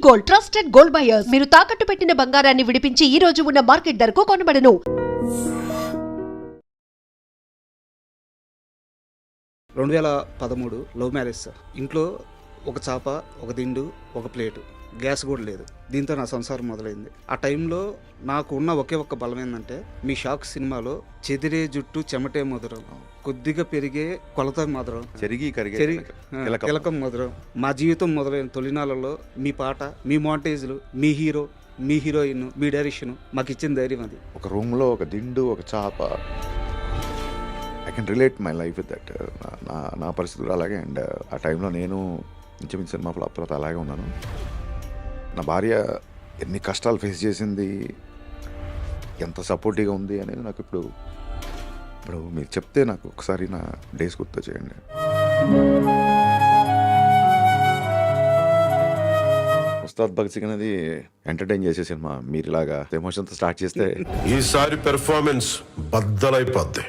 Gold, trusted gold buyers. మీరు తాకట్టు పెట్టిన బంగారాన్ని విడిపించి ఈ రోజు ఉన్న మార్కెట్ ధరకు కొనబడను. 2013 లవ్ మ్యారేజ్ సార్. ఇంట్లో ఒక చాప, ఒక దిండు, ఒక ప్లేటు, గ్యాస్ కూడా లేదు. దీంతో నా సంసారం మొదలైంది. ఆ టైంలో నాకు ఉన్న ఒకే ఒక్క బలం ఏంటంటే, మీ షాక్ సినిమాలో చెదిరే జుట్టు చెమటే మధురం, కొద్దిగా పెరిగే కొలత మధురం, కిలకం మధురం. మా జీవితం మొదలైన తొలినాళ్ళలో మీ పాట, మీ మాంటేజ్లు, మీ హీరో, మీ హీరోయిన్, మీ డైరెక్షన్ మాకు ఇచ్చిన ధైర్యం అది. ఒక రూమ్లో ఒక దిండు, ఒక చాప. I can relate my life with that. నా పరిస్థితులు అలాగే. అండ్ ఆ టైంలో నేను ఇంచుమించు సినిమా ఫ్లాప్ తర్వాత అలాగే ఉన్నాను. నా భార్య ఎన్ని కష్టాలు ఫేస్ చేసింది, ఎంత సపోర్టివ్గా ఉంది అనేది నాకు ఇప్పుడు మీరు చెప్తే నాకు ఒకసారి నా డేస్ గుర్తు చేయండి. ఉస్తాద్ భగత్ సింగ్ అనేది ఎంటర్టైన్ చేసే సినిమా. మీరు ఇలాగా ఎమోషన్తో స్టార్ట్ చేస్తే ఈసారి పెర్ఫార్మెన్స్ బద్దలైపోద్ది.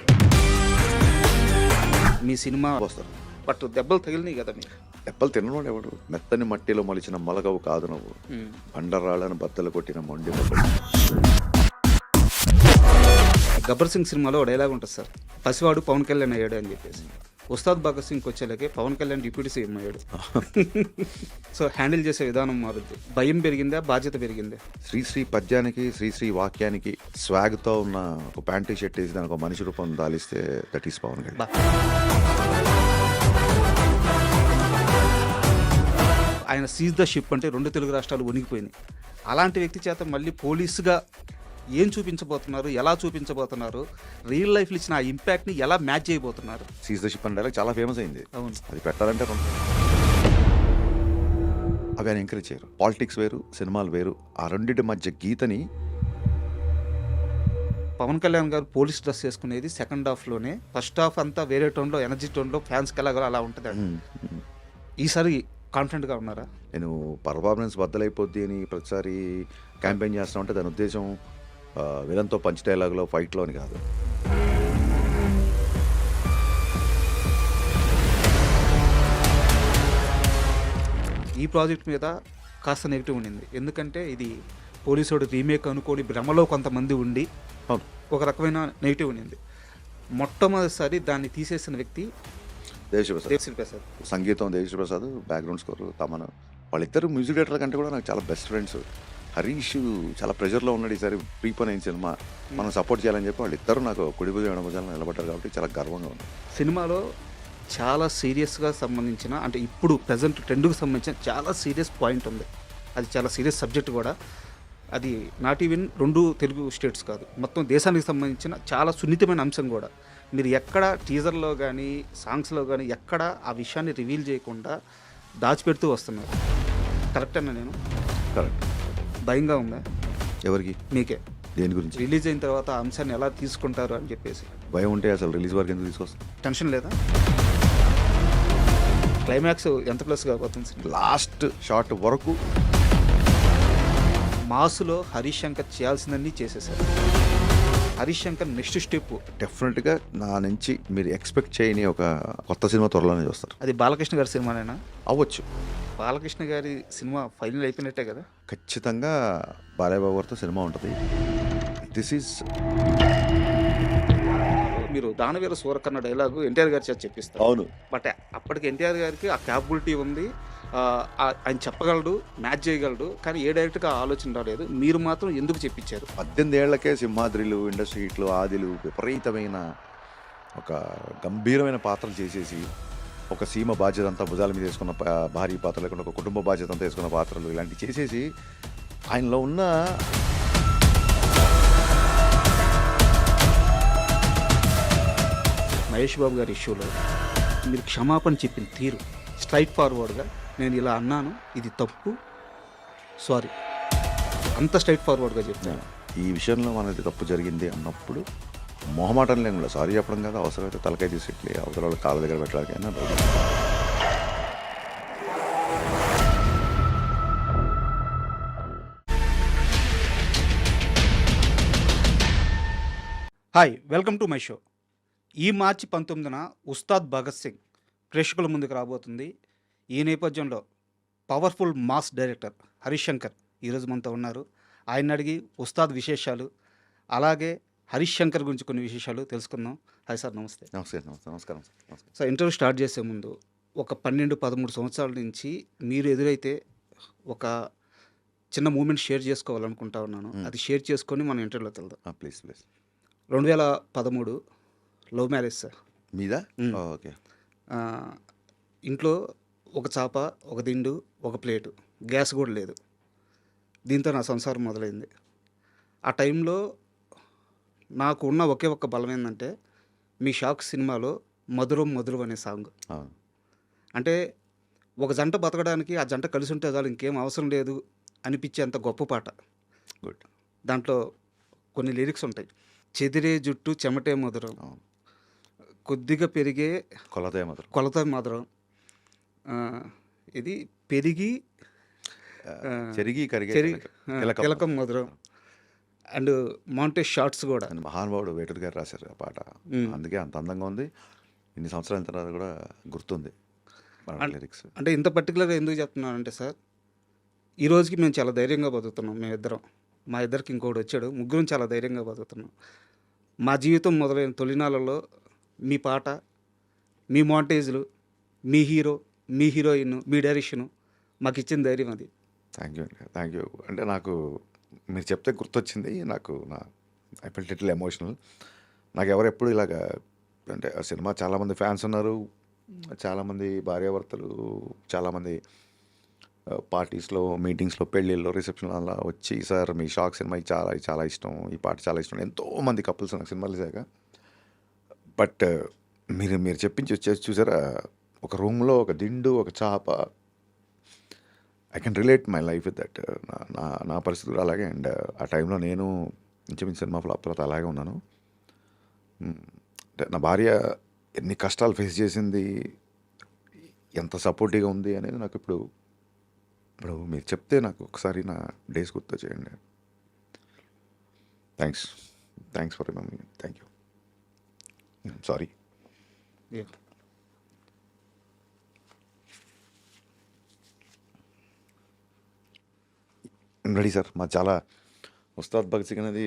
మీ సినిమా వస్తారు, బట్ దెబ్బలు తగిలినాయి కదా మీరు. దెబ్బలు తినడం ఎవడు? మెత్తని మట్టిలో మొలిచిన మొలగవు కాదు నువ్వు, బండరాళ్ళను బద్దలు కొట్టిన మొండి మొదలు. గబ్బర్ సింగ్ సినిమాలో డైలాగ్ ఉంటుంది సార్, పసివాడు పవన్ కళ్యాణ్ అయ్యాడు అని చెప్పేసి. ఉస్తాద్ భగత్ సింగ్ వచ్చేలాగే పవన్ కళ్యాణ్ డిప్యూటీ సీఎం అయ్యాడు. సో హ్యాండిల్ చేసే విధానం మారుద్ది. భయం పెరిగిందా, బాధ్యత పెరిగిందా? శ్రీశ్రీ పద్యానికి, శ్రీశ్రీ వాక్యానికి స్వాగ్తో ఉన్న ఒక ప్యాంటు షర్ట్ వేసి దానికి ఒక మనిషి రూపం దాలిస్తే దట్ ఈస్ పవన్ కళ్యాణ్. ఆయన సీజ్ ద షిప్ అంటే 2 తెలుగు రాష్ట్రాలు వణిగిపోయినాయి. అలాంటి వ్యక్తి చేత మళ్ళీ పోలీసుగా ఏం చూపించబోతున్నారు, ఎలా చూపించబోతున్నారు, రియల్ లైఫ్లో ఇచ్చిన ఆ ఇంపాక్ట్ని ఎలా మ్యాచ్ చేయబోతున్నారు? సీజ్ ద షిప్ అంటే చాలా ఫేమస్ అయింది. అవును, అది పెట్టాలంటే అవి ఆయన ఎంకరేజ్ చేయరు. పాలిటిక్స్ వేరు, సినిమాలు వేరు. ఆ రెండింటి మధ్య గీతని పవన్ కళ్యాణ్ గారు పోలీస్ డ్రెస్ చేసుకునేది సెకండ్ హాఫ్లోనే. ఫస్ట్ హాఫ్ అంతా వేరే టోన్లో, ఎనర్జీ టోన్లో, ఫ్యాన్స్కి ఎలాగో అలా ఉంటుంది. ఈసారి కాన్ఫిడెంట్గా ఉన్నారా? నేను పర్ఫార్మెన్స్ బద్దలైపోద్ది అని ప్రతిసారి క్యాంపెయిన్ చేస్తున్నా ఉంటే దాని ఉద్దేశం విలన్తో పంచ్ డైలాగ్లో, ఫైట్లో అని కాదు. ఈ ప్రాజెక్ట్ మీద కాస్త నెగిటివ్ ఉండింది. ఎందుకంటే ఇది పోలీసుడు రీమేక్ అనుకోని భ్రమలో కొంతమంది ఉండి ఒక రకమైన నెగిటివ్ ఉండింది. మొట్టమొదటిసారి దాన్ని తీసేసిన వ్యక్తి దేవిశ్రీ ప్రసాద్. సంగీతం దేవిశ్రీ ప్రసాద్, బ్యాక్గ్రౌండ్ స్కోర్ తమన్. వాళ్ళిద్దరు మ్యూజిక్ డైరెక్టర్ కంటే కూడా నాకు చాలా బెస్ట్ ఫ్రెండ్స్. హరీష్ చాలా ప్రెషర్లో ఉన్నాడు. ఈసారి ప్రీపోన్ అయిన సినిమా మనం సపోర్ట్ చేయాలని చెప్పి వాళ్ళిద్దరూ నాకు కుడి భుజం ఎడమ భుజాలను నిలబడ్డారు కాబట్టి చాలా గర్వంగా ఉంది. సినిమాలో చాలా సీరియస్గా సంబంధించిన, అంటే ఇప్పుడు ప్రజెంట్ ట్రెండ్కి సంబంధించిన చాలా సీరియస్ పాయింట్ ఉంది. అది చాలా సీరియస్ సబ్జెక్ట్ కూడా. అది నాట్ ఈవెన్ 2 తెలుగు స్టేట్స్ కాదు, మొత్తం దేశానికి సంబంధించిన చాలా సున్నితమైన అంశం కూడా. మీరు ఎక్కడ టీజర్లో కానీ సాంగ్స్లో కానీ ఎక్కడ ఆ విషయాన్ని రివీల్ చేయకుండా దాచిపెడుతూ వస్తున్నారు. కరెక్ట్ అన్నా నేను? కరెక్ట్. భయంగా ఉందా? ఎవరికి? మీకే. దేని గురించి? రిలీజ్ అయిన తర్వాత ఆ అంశాన్ని ఎలా తీసుకుంటారు అని చెప్పేసి. భయం ఉంటే అసలు రిలీజ్ వరకు ఎందుకు తీసుకొస్తాం? టెన్షన్ లేదా? క్లైమాక్స్ ఎంత ప్లస్ కాబోతుంది? లాస్ట్ షాట్ వరకు మాసులో హరీష్ శంకర్ చేయాల్సిందన్నీ చేసేసారు. హరీష్ శంకర్ నెక్స్ట్ స్టెప్ డెఫినెట్గా నా నుంచి మీరు ఎక్స్పెక్ట్ చేయని ఒక కొత్త సినిమా త్వరలోనే చూస్తారు. అది బాలకృష్ణ గారి సినిమానేనా? అవ్వచ్చు. బాలకృష్ణ గారి సినిమా ఫైనల్ అయిపోయినట్టే కదా? ఖచ్చితంగా బాలయ్య బాబు గారితో సినిమా ఉంటుంది. దిస్ ఈజ్ మీరు దానవీర సూరకర్ణ డైలాగు ఎన్టీఆర్ గారి చేత చెప్పిస్తారు. అవును. బట్ అప్పటికి ఎన్టీఆర్ గారికి ఆ క్యాపబిలిటీ ఉంది, ఆయన చెప్పగలడు, మ్యాచ్ చేయగలడు. కానీ ఏ డైరెక్ట్గా ఆలోచన రాలేదు. మీరు మాత్రం ఎందుకు చెప్పించారు? 18 ఏళ్లకే సింహాద్రిలు, ఇండస్ట్రీ హిట్లు, ఆదిలు, విపరీతమైన ఒక గంభీరమైన పాత్రలు చేసేసి, ఒక సీమ బాధ్యత అంతా భుజాల మీద వేసుకున్న భారీ పాత్ర లేకుండా ఒక కుటుంబ బాధ్యత అంతా వేసుకున్న పాత్రలు ఇలాంటివి చేసేసి ఆయనలో ఉన్న మహేష్ బాబు గారి ఇష్యూలో మీరు క్షమాపణ చెప్పిన తీరు స్ట్రైట్ ఫార్వర్డ్గా, నేను ఇలా అన్నాను, ఇది తప్పు, సారీ, అంత స్ట్రైట్ ఫార్వర్డ్గా చెప్తాను. ఈ విషయంలో మనది తప్పు జరిగింది అన్నప్పుడు మొహమాటం లేకుండా సారీ చెప్పడం కాదు, అవసరమైతే తలకాయ తీసి అవసరం వాళ్ళ కాళ్ళ దగ్గర పెట్టడానికైనా. Hi, welcome to my show. ఈ మార్చి 19న ఉస్తాద్ భగత్ సింగ్ ప్రేక్షకుల ముందుకు రాబోతుంది. ఈ నేపథ్యంలో powerful mass director Harish Shankar ఈరోజు మనతో ఉన్నారు. ఆయన అడిగి ఉస్తాద్ విశేషాలు, అలాగే హరీష్ శంకర్ గురించి కొన్ని విశేషాలు తెలుసుకుందాం. హాయ్ సార్, నమస్తే. నమస్కారం సార్. నమస్కారం. సార్, ఇంటర్వ్యూ స్టార్ట్ చేసే ముందు ఒక 12-13 సంవత్సరాల నుంచి మీరు ఎదురైతే ఒక చిన్న మూమెంట్ షేర్ చేసుకోవాలనుకుంటా ఉన్నాను. అది షేర్ చేసుకొని మనం ఇంటర్వ్యూలోకి వెళ్దాం. Please please. 2013 love marriage sir. మీద మ్మ్. ఓకే. ఆ, ఇంట్లో ఒక చాప, ఒక దిండు, ఒక ప్లేటు, గ్యాస్ కూడా లేదు. దీంతో నా సంసారం మొదలైంది. ఆ టైంలో నాకు ఉన్న ఒకే ఒక్క బలం ఏంటంటే మీ షాక్ సినిమాలో మధురం మధురం అనే సాంగ్. అవును. అంటే ఒక జంట బతకడానికి ఆ జంట కలిసి ఉంటే చాలు, ఇంకేం అవసరం లేదు అనిపించేంత గొప్ప పాట. గుడ్. దాంట్లో కొన్ని లిరిక్స్ ఉంటాయి. చెదిరే జుట్టు చెమటే మధురం, అవును. కొద్దిగా పెరిగే కొలతే మాత్రం కొలత మధురం, ఆ, ఇది పెరిగి చెరిగి కరిగే తిలకం. తిలకం మధురం, అండ్ మౌంటేజ్ షార్ట్స్ కూడా. అని మహానుభావుడు వేటూరు గారు రాశారు ఆ పాట. అందుకే అంత అందంగా ఉంది. ఇన్ని సంవత్సరాల తర్వాత కూడా గుర్తుంది లిరిక్స్. అంటే ఇంత పర్టికులర్గా ఎందుకు చెప్తున్నానంటే సార్, ఈ రోజుకి మేము చాలా ధైర్యంగా బతుకుతున్నాం. మేమిద్దరం, మా ఇద్దరికి ఇంకోటి వచ్చాడు, ముగ్గురం చాలా ధైర్యంగా బతుకుతున్నాం. మా జీవితం మొదలైన తొలినాళ్ళలో మీ పాట, మీ మౌంటేజ్లు, మీ హీరో, మీ హీరోయిన్, మీ డైరెక్షను మాకు ఇచ్చిన ధైర్యం అది. థ్యాంక్ యూ అండి. Thank you. అంటే నాకు మీరు చెప్తే గుర్తొచ్చింది. I felt little emotional. నాకు ఎవరు ఎప్పుడు ఇలాగా, అంటే ఆ సినిమా చాలామంది ఫ్యాన్స్ ఉన్నారు, చాలామంది భార్యాభర్తలు, చాలామంది పార్టీస్లో, మీటింగ్స్లో, పెళ్ళిళ్ళలో, రిసెప్షన్లో అలా వచ్చి, సార్ మీ షాక్ సినిమా చాలా చాలా ఇష్టం, ఈ పాట చాలా ఇష్టం. ఎంతోమంది కపుల్స్ నాకు సినిమాలు చేశాక. బట్ మీరు చెప్పించి వచ్చేసి చూసారా, ఒక రూమ్లో ఒక దిండు, ఒక చాప. I can relate my life with that. నా పరిస్థితి కూడా అలాగే. అండ్ ఆ టైంలో నేను ఇంచుమించు సినిమా ఫ్లాప్ తర్వాత అలాగే ఉన్నాను. అంటే నా భార్య ఎన్ని కష్టాలు ఫేస్ చేసింది, ఎంత సపోర్టివ్గా ఉంది అనేది నాకు ఇప్పుడు మీరు చెప్తే నాకు ఒకసారి నా డేస్ గుర్తు చేయండి. Thanks for remembering. Thank you. Sorry. Yeah. Ready sir. మా చాలా ఉస్తాద్ భగత్ సింగ్ అనేది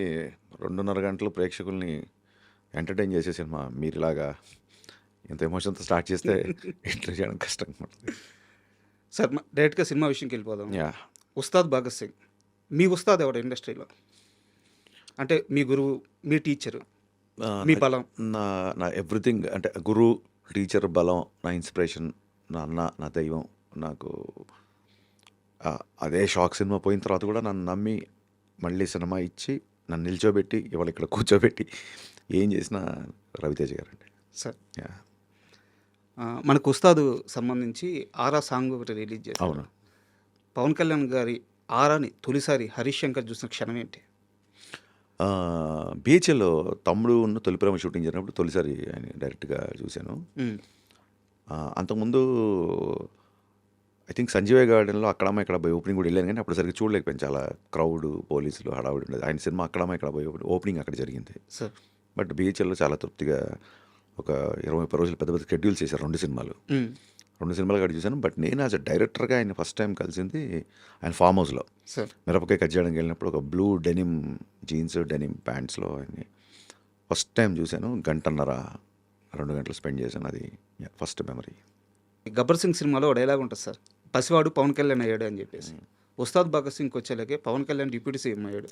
2.5 గంటలు ప్రేక్షకుల్ని ఎంటర్టైన్ చేసే సినిమా. మీరు ఇలాగా ఇంత ఎమోషన్తో స్టార్ట్ చేస్తే ఎంటర్ చేయడం కష్టంగా ఉంటుంది. సార్, డైరెక్ట్గా సినిమా విషయంకి వెళ్ళిపోదాం. యా. ఉస్తాద్ భగత్ సింగ్, మీ ఉస్తాద్ ఎవడు ఇండస్ట్రీలో? అంటే మీ గురువు, మీ టీచరు, మీ బలం. నా ఎవ్రీథింగ్, అంటే గురు, టీచర్, బలం, నా ఇన్స్పిరేషన్, నా అన్న, నా దైవం. నాకు అదే షాక్ సినిమా పోయిన తర్వాత కూడా నన్ను నమ్మి మళ్ళీ సినిమా ఇచ్చి నన్ను నిల్చోబెట్టి ఇవాళ ఇక్కడ కూర్చోబెట్టి ఏం చేసినా రవితేజ గారండి. Sir, yeah. మనకు ఉస్తాదు సంబంధించి ఆరా సాంగ్ ఒకటి రిలీజ్ చేశారు. అవును. పవన్ కళ్యాణ్ గారి ఆరాని తొలిసారి హరీష్ శంకర్ చూసిన క్షణం ఏంటి? బిహెచ్ఎల్లో తమ్ముడు ఉన్న తొలి ప్రేమ షూటింగ్ జరిగినప్పుడు తొలిసారి ఆయన డైరెక్ట్గా చూశాను. అంతకుముందు ఐ థింక్ సంజీవయ్య గార్డెన్లో అక్కడమ్మ ఇక్కడ పోయి ఓపెనింగ్ కూడా వెళ్ళాను, కానీ అప్పుడు సరిగ్గా చూడలేకపోయాను. చాలా క్రౌడ్, పోలీసులు, హడావుడి ఉండేది. ఆయన సినిమా అక్కడమ్మ ఇక్కడ పోయి ఓపెనింగ్ అక్కడ జరిగింది. సార్, బట్ బిహెచ్ఎల్లో చాలా తృప్తిగా ఒక 20-30 రోజులు పెద్ద పెద్ద షెడ్యూల్ చేశారు. 2 సినిమాలు అక్కడ చూశాను. బట్ నేను యాజ్ అ డైరెక్టర్గా ఆయన ఫస్ట్ టైం కలిసింది ఆయన ఫామ్ హౌస్లో సార్, మిరపకాయ కట్ చేయడానికి వెళ్ళినప్పుడు. ఒక బ్లూ డెనిమ్ జీన్స్, డెనిమ్ ప్యాంట్స్లో ఆయన్ని ఫస్ట్ టైం చూశాను. 1.5-2 గంటలు స్పెండ్ చేశాను. అది ఫస్ట్ మెమరీ. గబ్బర్ సింగ్ సినిమాలో ఒక డైలాగ్ ఉంటుంది సార్, పసివాడు పవన్ కళ్యాణ్ అయ్యాడు అని చెప్పేసి. ఉస్తాద్ భగత్ సింగ్కి వచ్చేలాగే పవన్ కళ్యాణ్ డిప్యూటీ సీఎం అయ్యాడు.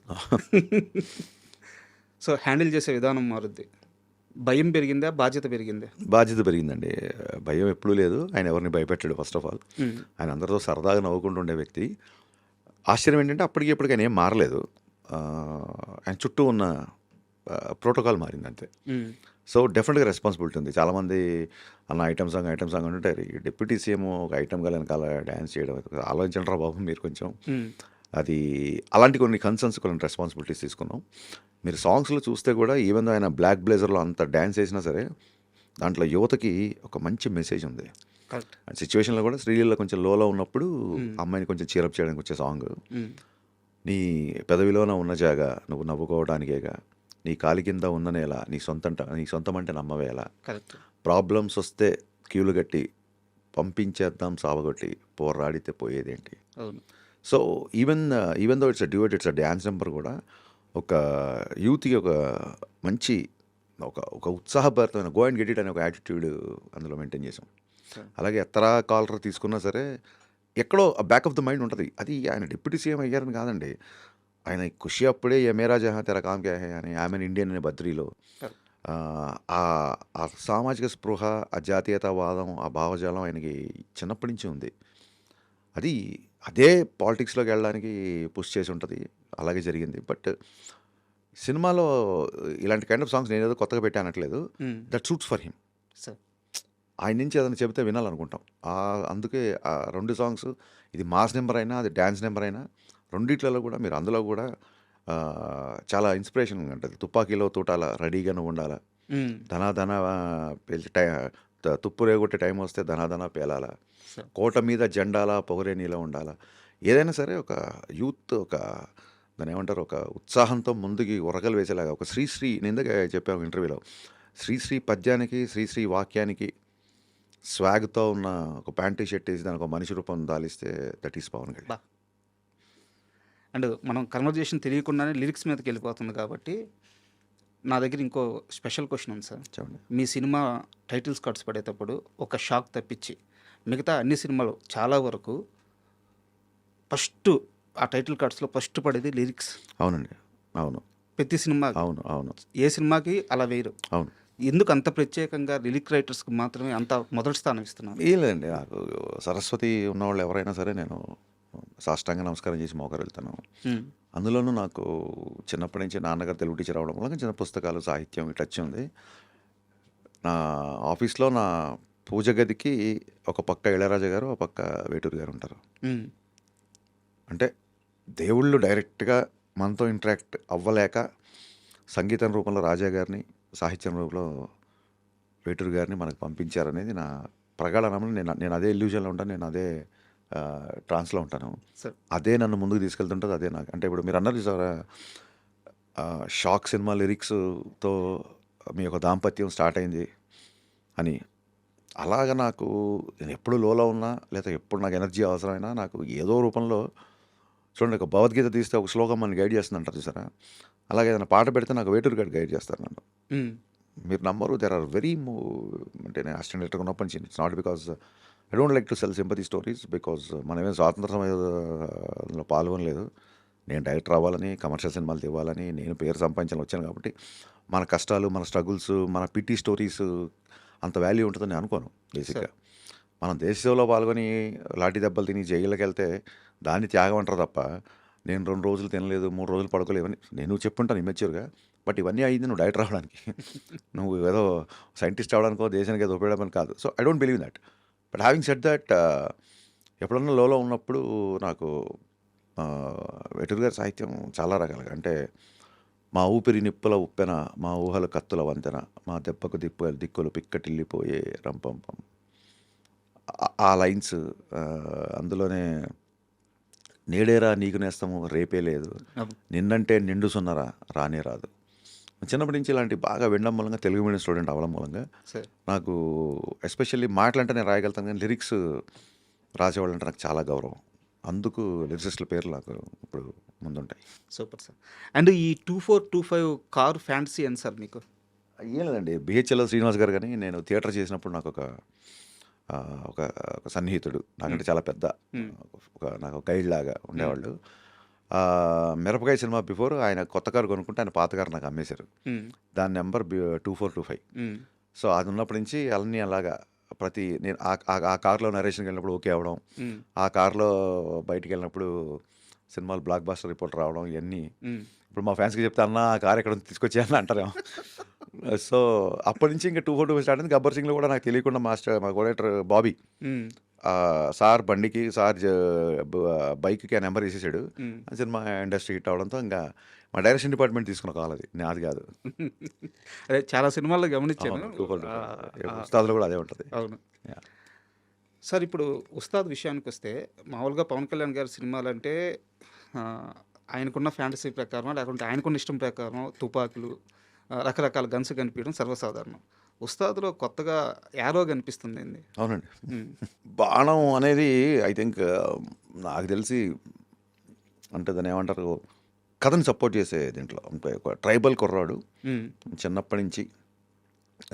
సో హ్యాండిల్ చేసే విధానం మారుద్ది. భయం పెరిగిందా, బాధ్యత పెరిగిందా? బాధ్యత పెరిగిందండి. భయం ఎప్పుడూ లేదు. ఆయన ఎవరిని భయపెట్టాడు. ఫస్ట్ ఆఫ్ ఆల్ ఆయన అందరితో సరదాగా నవ్వుకుంటూ ఉండే వ్యక్తి. ఆశ్చర్యం ఏంటంటే అప్పటికి ఇప్పటికి ఆయన ఏం మారలేదు. ఆయన చుట్టూ ఉన్న ప్రోటోకాల్ మారింది అంతే. సో డెఫినెట్గా రెస్పాన్సిబిలిటీ ఉంది. చాలామంది అన్న ఐటమ్ సాంగ్ అంటుంటారు. ఈ డిప్యూటీ సీఎం ఒక ఐటమ్ గా వెనకాల డ్యాన్స్ చేయడం ఆలోచించండి రా బాబు మీరు కొంచెం. అది అలాంటి కొన్ని కన్సర్న్స్, కొన్ని రెస్పాన్సిబిలిటీస్ తీసుకున్నాం. మీరు సాంగ్స్లో చూస్తే కూడా ఈవెన్ ఆయన బ్లాక్ బ్లేజర్లో అంత డ్యాన్స్ చేసినా సరే దాంట్లో యువతకి ఒక మంచి మెసేజ్ ఉంది. కరెక్ట్. సిచ్యువేషన్లో కూడా శ్రీలీల కొంచెం లోలో ఉన్నప్పుడు అమ్మాయిని కొంచెం చీరప్ చేయడానికి వచ్చే సాంగ్. నీ పెదవిలోన ఉన్న జాగా నువ్వు నవ్వుకోవడానికేగా, నీ కాలి కింద ఉన్న నేల నీ సొంతం అంటే నమ్మవేలా, కరెక్ట్. ప్రాబ్లమ్స్ వస్తే క్యూలు కట్టి పంపించేద్దాం సావగొట్టి పోరాడితే పోయేదేంటి. అవును. So even though it's duet, it's dance number కూడా ఒక యూత్కి ఒక మంచి ఒక ఉత్సాహభరితమైన గో అండ్ గెట్ ఇట్ అనే ఒక యాటిట్యూడ్ అందులో మెయింటైన్ చేసాం. Sure. అలాగే ఎత్తరా కాలర్ తీసుకున్నా సరే ఎక్కడో బ్యాక్ ఆఫ్ ద మైండ్ ఉంటుంది. అది ఆయన డిప్యూటీ సీఎం అయ్యారని కాదండి, ఆయన ఖుషి అప్పుడే ఏ మేరా జహా తెరా కామ్ క్యా హై అని ఆమెన్ ఇండియన్ అనే బద్రీలో Sure. ఆ సామాజిక స్పృహ, ఆ జాతీయతావాదం, ఆ భావజాలం ఆయనకి చిన్నప్పటి నుంచి ఉంది. అది అదే పాలిటిక్స్లోకి వెళ్ళడానికి పుష్ చేసి ఉంటుంది. అలాగే జరిగింది. బట్ సినిమాలో ఇలాంటి కైండ్ ఆఫ్ సాంగ్స్ నేనేదో కొత్తగా పెట్టానట్లేదు. That suits for him. Sir. ఆయన నుంచి ఏదైనా చెబితే వినాలనుకుంటాం. అందుకే ఆ 2 సాంగ్స్, ఇది మాస్ నెంబర్ అయినా, అది డ్యాన్స్ నెంబర్ అయినా, రెండిట్లలో కూడా మీరు అందులో కూడా చాలా ఇన్స్పిరేషన్ ఉంటుంది. తుపాకీలో తూటాల రెడీగానే ఉండాలా, ధనాధన పేల్చి తుప్పు రేగొట్టే టైం వస్తే ధనాధన పేలాల, Sure. కోట మీద జెండాల పొగరే నీలో ఉండాలా. ఏదైనా సరే ఒక యూత్ దాన్ని ఏమంటారు, ఒక ఉత్సాహంతో ముందుకి ఉరకలు వేసేలాగా ఒక శ్రీశ్రీ, నేను ఇందాక చెప్పాను ఇంటర్వ్యూలో, శ్రీశ్రీ పద్యానికి, శ్రీశ్రీ వాక్యానికి స్వాగ్తో ఉన్న ఒక ప్యాంటు షర్ట్ వేసి దానికి ఒక మనిషి రూపం దాలిస్తే దట్ ఈస్ పవన్ కళ్యాణ్. బా. అండ్ మనం కన్వర్జేషన్ తెలియకుండానే లిరిక్స్ మీదకి వెళ్ళిపోతుంది కాబట్టి నా దగ్గర ఇంకో స్పెషల్ క్వశ్చన్ ఉంది సార్. చెప్పండి. మీ సినిమా టైటిల్స్ కార్డ్స్ పడేటప్పుడు ఒక షాక్ తప్పించి మిగతా అన్ని సినిమాలు చాలా వరకు ఫస్ట్ ఆ టైటిల్ కార్డ్స్లో ఫస్ట్ పడేది లిరిక్స్. అవునండి. అవును. ప్రతి సినిమా, అవును. అవును. ఏ సినిమాకి అలా వేయరు. అవును. ఎందుకు అంత ప్రత్యేకంగా లిరిక్ రైటర్స్కి మాత్రమే అంత మొదటి స్థానం ఇస్తున్నారు? ఏం లేదండి, నాకు సరస్వతి ఉన్నవాళ్ళు ఎవరైనా సరే నేను సాష్టాంగ నమస్కారం చేసి మోకరు వెళ్తాను. అందులోనూ నాకు చిన్నప్పటి నుంచి నాన్నగారు తెలుగు టీచర్ అవడం వల్ల చిన్న పుస్తకాలు, సాహిత్యం టచ్ ఉంది. నా ఆఫీస్లో నా పూజ గదికి ఒక పక్క ఇళయరాజా గారు, ఒక పక్క వేటూరు గారు ఉంటారు. అంటే దేవుళ్ళు డైరెక్ట్గా మనతో ఇంటరాక్ట్ అవ్వలేక సంగీతం రూపంలో రాజా గారిని, సాహిత్యం రూపంలో వేటూరు గారిని మనకు పంపించారనేది నా ప్రగాఢ నమ్మకం. నేను అదే ఇల్యూజన్లో ఉంటాను, నేను అదే ట్రాన్స్లో ఉంటాను. సార్. అదే నన్ను ముందుకు తీసుకెళ్తుంటుంది. అదే నాకు అంటే ఇప్పుడు మీరు అన్నారు సార్, షాక్ సినిమా లిరిక్స్తో మీ యొక్క దాంపత్యం స్టార్ట్ అయింది అని. అలాగా నాకు నేను ఎప్పుడు లోలో ఉన్నా, లేదా ఎప్పుడు నాకు ఎనర్జీ అవసరమైనా నాకు ఏదో రూపంలో చూడండి, ఒక భగవద్గీత తీస్తే ఒక శ్లోకం మనని గైడ్ చేస్తుంది అంటారు చూసారా, అలాగే ఏదైనా పాట పెడితే నాకు వేటూరు గారు గైడ్ చేస్తారు నన్ను. మీరు నమ్మరు, దెర్ ఆర్ వెరీ అంటే నేను అసిస్టెంట్ డైరెక్టర్గా ఉన్నప్పటి నుంచి it's not because I don't like to cell sympathy stories, because మనమేం స్వాతంత్ర సమయంలో పాల్గొనలేదు. నేను డైరెక్టర్ అవ్వాలని, కమర్షియల్ సినిమాలు తీయాలని, నేను పేరు సంపాదించాలని వచ్చాను. కాబట్టి మన కష్టాలు, మన స్ట్రగుల్స్, మన పిటి స్టోరీస్ అంత వాల్యూ ఉంటుందని అనుకోను బేసిక్గా. మనం దేశ సేవలో పాల్గొని లాఠీ దెబ్బలు తిని జైళ్ళకి వెళ్తే దాన్ని త్యాగం అంటారు తప్ప, నేను 2 రోజులు తినలేదు, 3 రోజులు పడుకోలేదు ఇవన్నీ నేను చెప్పుంటాను ఇమ్మెచ్యూర్గా. బట్ ఇవన్నీ అయింది నువ్వు డైరెక్టర్ అవ్వడానికి, నువ్వు ఏదో సైంటిస్ట్ అవ్వడానికో దేశానికి ఏదో ఉపయోగపడమని కాదు. So I don't believe that. But having said that, ఎప్పుడన్నా లోలో ఉన్నప్పుడు నాకు వేటూరు గారి సాహిత్యం చాలా రకాలుగా, అంటే మా ఊపిరి నిప్పుల ఉప్పెన, మా ఊహల కత్తుల వంతెన, మా దెబ్బకు దిక్కులు పిక్కటిల్లిపోయే రంపంపం, ఆ లైన్స్, అందులోనే నేడేరా నీకు నేస్తము రేపే లేదు, నిన్నంటే నిండు సున్నరా రానే రాదు. చిన్నప్పటి నుంచి ఇలాంటి బాగా వినడం మూలంగా, తెలుగు మీడియం స్టూడెంట్ అవ్వడం మూలంగా నాకు ఎస్పెషల్లీ మాటలంటే నేను రాయగలుగుతాను, కానీ లిరిక్స్ రాసేవాళ్ళు అంటే నాకు చాలా గౌరవం. అందుకు లిరిసిస్టుల పేర్లు నాకు ఇప్పుడు ముందుంటాయి. Super sir. అండ్ ఈ 2425 కారు ఫ్యాంటసీ అని సార్ మీకు? ఏం లేదండి, బిహెచ్ఎల్ శ్రీనివాస్ గారు కానీ నేను థియేటర్ చేసినప్పుడు నాకు ఒక సన్నిహితుడు, నాకంటే చాలా పెద్ద, నాకు గైడ్ లాగా ఉండేవాళ్ళు. మిరపకాయ సినిమా బిఫోర్ ఆయన కొత్త కారు కొనుక్కుంటే ఆయన పాత కారు నాకు అమ్మేశారు. దాని నెంబర్ 2425. సో అది ఉన్నప్పటి నుంచి అన్నీ అలాగా నేను ఆ కార్లో నరేషన్కి వెళ్ళినప్పుడు ఓకే అవ్వడం, ఆ కార్లో బయటికి వెళ్ళినప్పుడు సినిమాలు బ్లాక్ బాస్టర్ రిపోర్ట్ రావడం, ఇవన్నీ ఇప్పుడు మా ఫ్యాన్స్కి చెప్తే అన్న ఆ కార్ ఎక్కడ తీసుకొచ్చాయని అంటారేమో. సో అప్పటి నుంచి ఇంకా 2425 స్టార్ట్ అయింది. గబ్బర్ సింగ్లో కూడా నాకు తెలియకుండా మా కోడేటర్ బాబీ సార్ బండికి, సార్ బైక్కి ఆ నెంబర్ వేసేసాడు. సినిమా ఇండస్ట్రీ హిట్ అవడంతో ఇంకా మా డైరెక్షన్ డిపార్ట్మెంట్ తీసుకున్న కాల్, అది నాది కాదు. అదే చాలా సినిమాల్లో గమనించాను. ఉస్తాద్లో కూడా అదే ఉంటుంది. అవును సార్. ఇప్పుడు ఉస్తాద్ విషయానికి వస్తే, మామూలుగా పవన్ కళ్యాణ్ గారి సినిమాలంటే ఆయనకున్న ఫ్యాంటసీ ప్రకారం, లేకుంటే ఆయనకున్న ఇష్టం ప్రకారం తుపాకులు, రకరకాల గన్స్ కనిపించడం సర్వసాధారణం. ఉస్తాద్లో కొత్తగా యారో కనిపిస్తుంది ఏంది? అవునండి. ఉమ్, బాణం అనేది ఐ థింక్ నాకు తెలిసి అంటే దాన్ని ఏమంటారు, కథని సపోర్ట్ చేసే దీంట్లో అంటే ఒక ట్రైబల్ కుర్రాడు ఉమ్, చిన్నప్పటి నుంచి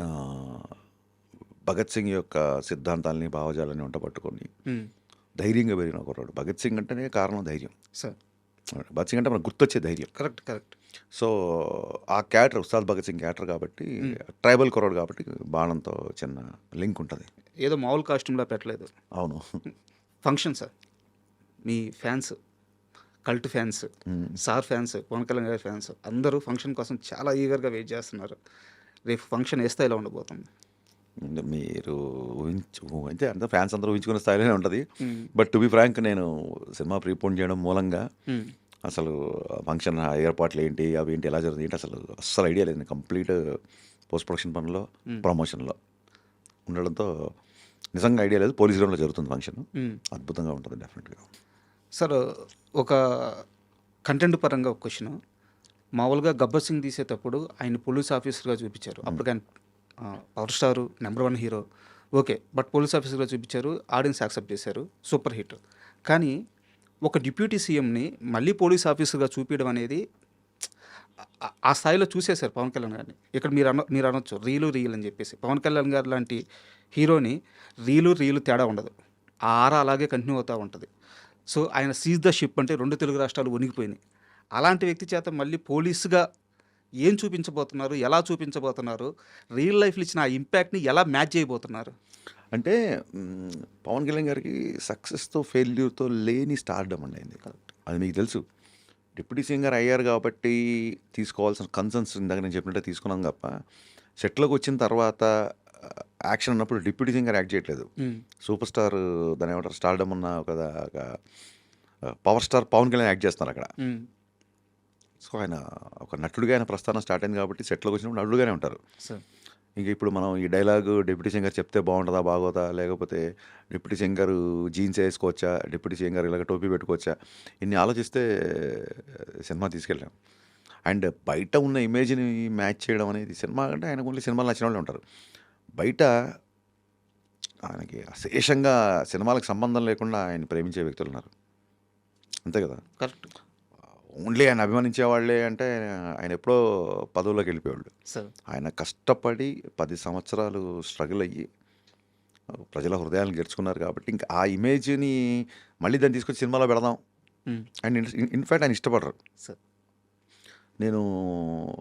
ఆ, భగత్ సింగ్ యొక్క సిద్ధాంతాలని భావజాలని వంట పట్టుకొని ఉమ్, ధైర్యంగా పెరిగిన కుర్రాడు. భగత్ సింగ్ అంటేనే కారణం ధైర్యం. సార్ భగత్ సింగ్ అంటే మనకు గుర్తొచ్చే ధైర్యం. Correct correct. సో ఆ క్యారెక్టర్ ఉస్తాద్ భగత్ సింగ్ క్యారెక్టర్ కాబట్టి ట్రైబల్ కుర్రాడు కాబట్టి బాణంతో చిన్న లింక్ ఉంటుంది. ఏదో మామూలు కాస్ట్యూమ్లా పెట్టలేదు. అవును. ఫంక్షన్ సార్, మీ fans, cult fans, sir fans, Pawan Kalyan గారి ఫ్యాన్స్ అందరూ ఫంక్షన్ కోసం చాలా ఈగర్గా వెయిట్ చేస్తున్నారు. రేపు ఫంక్షన్ ఏ స్థాయిలో ఉండబోతుంది? అంటే మీరు అంటే అంత ఫ్యాన్స్ అందరూ ఊహించుకునే స్థాయిలోనే ఉంటుంది. బట్ టు బి ఫ్రాంక్, నేను సినిమా ప్రీపోన్ చేయడం మూలంగా అసలు ఫంక్షన్ ఏర్పాట్లు ఏంటి, అవి ఏంటి, ఎలా జరుగుతుంది ఏంటి అస్సలు ఐడియా లేదు. కంప్లీట్ పోస్ట్ ప్రొడక్షన్ పనిలో, ప్రమోషన్లో ఉండడంతో నిజంగా ఐడియా లేదు. పోలీస్ గ్రౌండ్లో జరుగుతుంది ఫంక్షన్. అద్భుతంగా ఉంటుంది డెఫినెట్గా. సార్, ఒక కంటెంట్ పరంగా ఒక క్వశ్చన్. మామూలుగా గబ్బర్ సింగ్ తీసేటప్పుడు ఆయన పోలీస్ ఆఫీసర్గా చూపించారు. అప్పుడు ఆయన power star, number 1 hero, okay. But police ఆఫీసర్గా చూపించారు, ఆడియన్స్ యాక్సెప్ట్ చేశారు, సూపర్ హిట్. కానీ ఒక డిప్యూటీ సీఎంని మళ్ళీ పోలీస్ ఆఫీసర్గా చూపించడం అనేది ఆ స్థాయిలో చూసేశారు పవన్ కళ్యాణ్ గారిని. ఇక్కడ మీరు అనొచ్చు రీలు అని చెప్పేసి. పవన్ కళ్యాణ్ గారు లాంటి హీరోని రీలు తేడా ఉండదు, ఆ ఆరా అలాగే కంటిన్యూ అవుతూ ఉంటుంది. సో ఆయన సీజ్ ద షిప్ అంటే 2 తెలుగు రాష్ట్రాలు వణిగిపోయినాయి. అలాంటి వ్యక్తి చేత మళ్ళీ పోలీసుగా ఏం చూపించబోతున్నారు, ఎలా చూపించబోతున్నారు, రియల్ లైఫ్లో ఇచ్చిన ఆ ఇంపాక్ట్ని ఎలా మ్యాచ్ చేయబోతున్నారు? అంటే పవన్ కళ్యాణ్ గారికి సక్సెస్తో ఫెయిల్యూర్తో లేని స్టార్డమ్ అండి అయింది. అది మీకు తెలుసు. డిప్యూటీ సింగర్ అయ్యారు కాబట్టి తీసుకోవాల్సిన కన్సర్న్స్ ఇందాక నేను చెప్పినట్టే తీసుకున్నాం తప్ప, సెట్లోకి వచ్చిన తర్వాత యాక్షన్ అన్నప్పుడు డిప్యూటీ సింగర్ యాక్ట్ చేయట్లేదు. సూపర్ స్టార్ దాని ఏమంటారు, స్టార్డమ్ ఉన్న ఒక power star Pawan Kalyan act చేస్తున్నారు అక్కడ. సో ఆయన ఒక నటుడిగా ఆయన ప్రస్థానం స్టార్ట్ అయింది కాబట్టి సెట్లోకి వచ్చినప్పుడు నటుడుగానే ఉంటారు. ఇంక ఇప్పుడు మనం ఈ డైలాగు డిప్యూటీ సింగర్ చెప్తే బాగుంటుందా బాగోదా, లేకపోతే డిప్యూటీ సింగర్ జీన్స్ వేసుకోవచ్చా, డిప్యూటీ సింగర్ ఇలాగ టోపీ పెట్టుకోవచ్చా, ఇన్ని ఆలోచిస్తే సినిమా తీసుకెళ్ళాం. అండ్ బయట ఉన్న ఇమేజ్ని మ్యాచ్ చేయడం అనేది, సినిమా అంటే ఆయనకు ఓన్లీ సినిమాలు నచ్చిన వాళ్ళు ఉంటారు. బయట ఆయనకి అశేషంగా సినిమాలకు సంబంధం లేకుండా ఆయన ప్రేమించే వ్యక్తులు ఉన్నారు. అంతే కదా. కరెక్ట్. ఓన్లీ ఆయన అభిమానించే వాళ్ళే అంటే ఆయన ఎప్పుడో పదవుల్లోకి వెళ్ళిపోయేవాళ్ళు. ఆయన కష్టపడి 10 సంవత్సరాలు స్ట్రగుల్ అయ్యి ప్రజల హృదయాలను గెలుచుకున్నారు కాబట్టి ఇంకా ఆ ఇమేజ్ని మళ్ళీ దాన్ని తీసుకొచ్చి సినిమాలో పెడదాం అండ్ ఇన్ఫ్యాక్ట్ ఆయన ఇష్టపడరు. నేను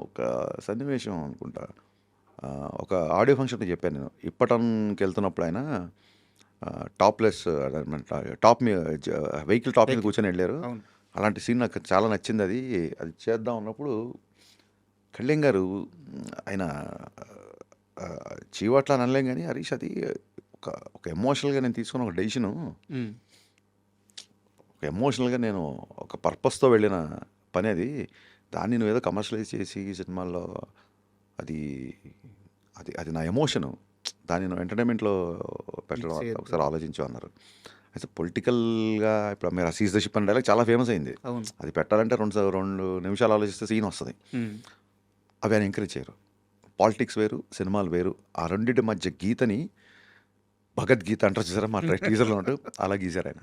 ఒక సన్నివేశం అనుకుంటా, ఒక ఆడియో ఫంక్షన్లో చెప్పాను నేను. ఇప్పటన్కి వెళ్తున్నప్పుడు ఆయన టాప్లెస్ టాప్ వెహికల్ టాప్ మీద కూర్చొని వెళ్ళారు. అలాంటి సీన్ నాకు చాలా నచ్చింది. అది చేద్దాం అన్నప్పుడు కళ్యాణ్ గారు ఆయన చీవట్లా అనలేం కానీ, హరీష్ అది ఒక ఎమోషనల్గా నేను తీసుకున్న ఒక డెసిషను, ఒక ఎమోషనల్గా నేను ఒక పర్పస్తో వెళ్ళిన పని అది. దాన్ని నువ్వు ఏదో కమర్షియలైజ్ చేసి సినిమాల్లో అది అది అది నా ఎమోషను, దాన్ని నువ్వు ఎంటర్టైన్మెంట్లో పెట్టడం ఒకసారి ఆలోచించు అన్నారు. అయితే పొలిటికల్గా ఇప్పుడు మీరు సీజ్ ద షిప్ అనే డైలాగ్ చాలా ఫేమస్ అయింది. అది పెట్టాలంటే 2 నిమిషాలు ఆలోచిస్తే సీన్ వస్తుంది. అవి ఆయన ఎంకరేజ్ చేయరు. పాలిటిక్స్ వేరు, సినిమాలు వేరు. ఆ రెండింటి మధ్య గీతని భగవద్గీత అంటారు చూసారా మా టీజర్లో ఉంటూ, అలా గీశారు ఆయన.